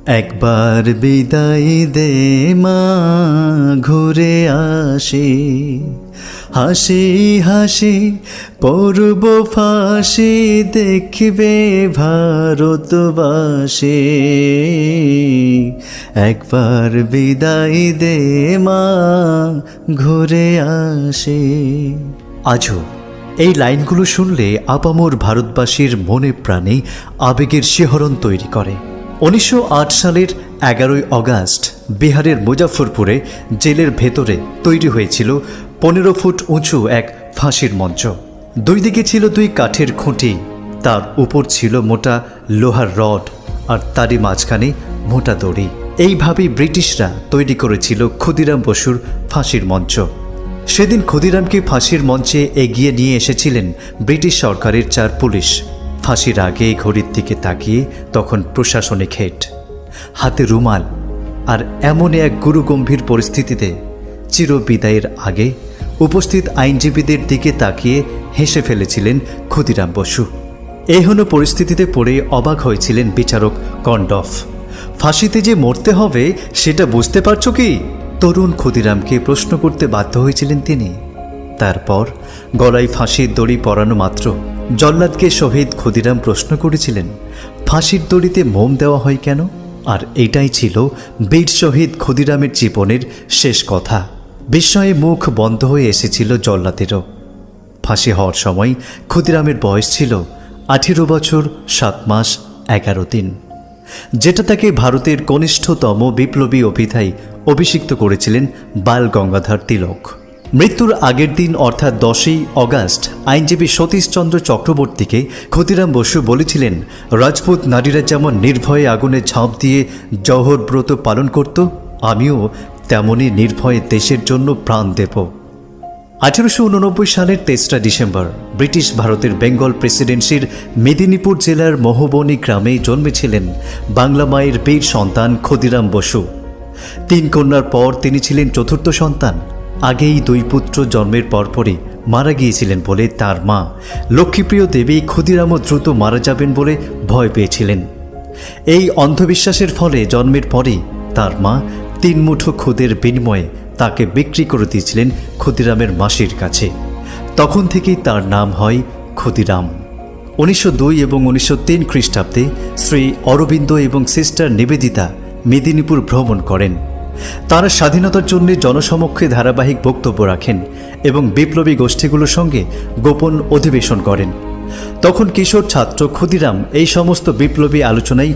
একবার বিদায় দে মা, ঘুরে আসি, হাসি হাসি পড়ব ফাঁসি, দেখবে ভারতবাসী। একবার বিদায় দে মা, ঘুরে আসি। আজও এই লাইনগুলো শুনলে আপামর ভারতবাসীর মনে প্রাণে আবেগের শিহরণ তৈরি করে। 1908 সালের 11ই অগাস্ট বিহারের মুজাফরপুরে জেলের ভেতরে তৈরি হয়েছিল 15 ফুট উঁচু এক ফাঁসির মঞ্চ। দুই দিকে ছিল দুই কাঠের খুঁটি, তার উপর ছিল মোটা লোহার রড, আর তারই মাঝখানে মোটা দড়ি। এইভাবেই ব্রিটিশরা তৈরি করেছিল ক্ষুদিরাম বসুর ফাঁসির মঞ্চ। সেদিন ক্ষুদিরামকে ফাঁসির মঞ্চে এগিয়ে নিয়ে এসেছিলেন ব্রিটিশ সরকারের 4 পুলিশ। ফাঁসির আগে ঘড়ির দিকে তাকিয়ে তখন প্রশাসনিক হেড, হাতে রুমাল, আর এমন এক গুরুগম্ভীর পরিস্থিতিতে চিরবিদায়ের আগে উপস্থিত আইনজীবীদের দিকে তাকিয়ে হেসে ফেলেছিলেন ক্ষুদিরাম বসু। এহেন পরিস্থিতিতে পড়ে অবাক হয়েছিলেন বিচারক কন্ডফ। ফাঁসিতে যে মরতে হবে সেটা বুঝতে পারছো কি? তরুণ ক্ষুদিরামকে প্রশ্ন করতে বাধ্য হয়েছিলেন তিনি। তারপর গলায় ফাঁসির দড়ি পরানো মাত্র জল্লাদকে শহীদ ক্ষুদিরাম প্রশ্ন করেছিলেন, ফাঁসির দড়িতে মোম দেওয়া হয় কেন? আর এটাই ছিল বীর শহীদ ক্ষুদিরামের জীবনের শেষ কথা। বিস্ময়ে মুখ বন্ধ হয়ে এসেছিল জল্লাদেরও। ফাঁসি হওয়ার সময় ক্ষুদিরামের বয়স ছিল 18 বছর 7 মাস 11 দিন, যেটা তাকে ভারতের কনিষ্ঠতম বিপ্লবী অভিধায় অভিষিক্ত করেছিলেন বাল গঙ্গাধর তিলক। মৃত্যুর আগের দিন অর্থাৎ 10ই অগাস্ট আইনজীবী সতীশচন্দ্র চক্রবর্তীকে ক্ষুদিরাম বসু বলেছিলেন, রাজপুত নারীরা যেমন নির্ভয়ে আগুনে ঝাঁপ দিয়ে জওহর ব্রত পালন করত, আমিও তেমনই নির্ভয়ে দেশের জন্য প্রাণ দেব। 1889 সালের 3রা ডিসেম্বর ব্রিটিশ ভারতের বেঙ্গল প্রেসিডেন্সির মেদিনীপুর জেলার মহবনী গ্রামে জন্মেছিলেন বাংলা মায়ের বীর সন্তান ক্ষুদিরাম বসু। 3 কন্যার পর তিনি ছিলেন চতুর্থ সন্তান। আগেই 2 পুত্র জন্মের পরপরই মারা গিয়েছিলেন বলে তার মা লক্ষ্মীপ্রিয় দেবী ক্ষুদিরামও দ্রুত মারা যাবেন বলে ভয় পেয়েছিলেন। এই অন্ধবিশ্বাসের ফলে জন্মের পরেই তার মা 3 মুঠো খুদের বিনিময়ে তাকে বিক্রি করে দিয়েছিলেন ক্ষুদিরামের মাসির কাছে। তখন থেকেই তার নাম হয় ক্ষুদিরাম। 1902 এবং 1903 খ্রিস্টাব্দে শ্রী অরবিন্দ এবং সিস্টার নিবেদিতা মেদিনীপুর ভ্রমণ করেন। তারা স্বাধীনতার জন্য জনসমক্ষে ধারাবাহিক বক্তব্য রাখেন এবং বিপ্লবী গোষ্ঠীগুলোর সঙ্গে গোপন অধিবেশন করেন। তখন কিশোর ছাত্র ক্ষুদিরাম এই সমস্ত বিপ্লবী আলোচনায়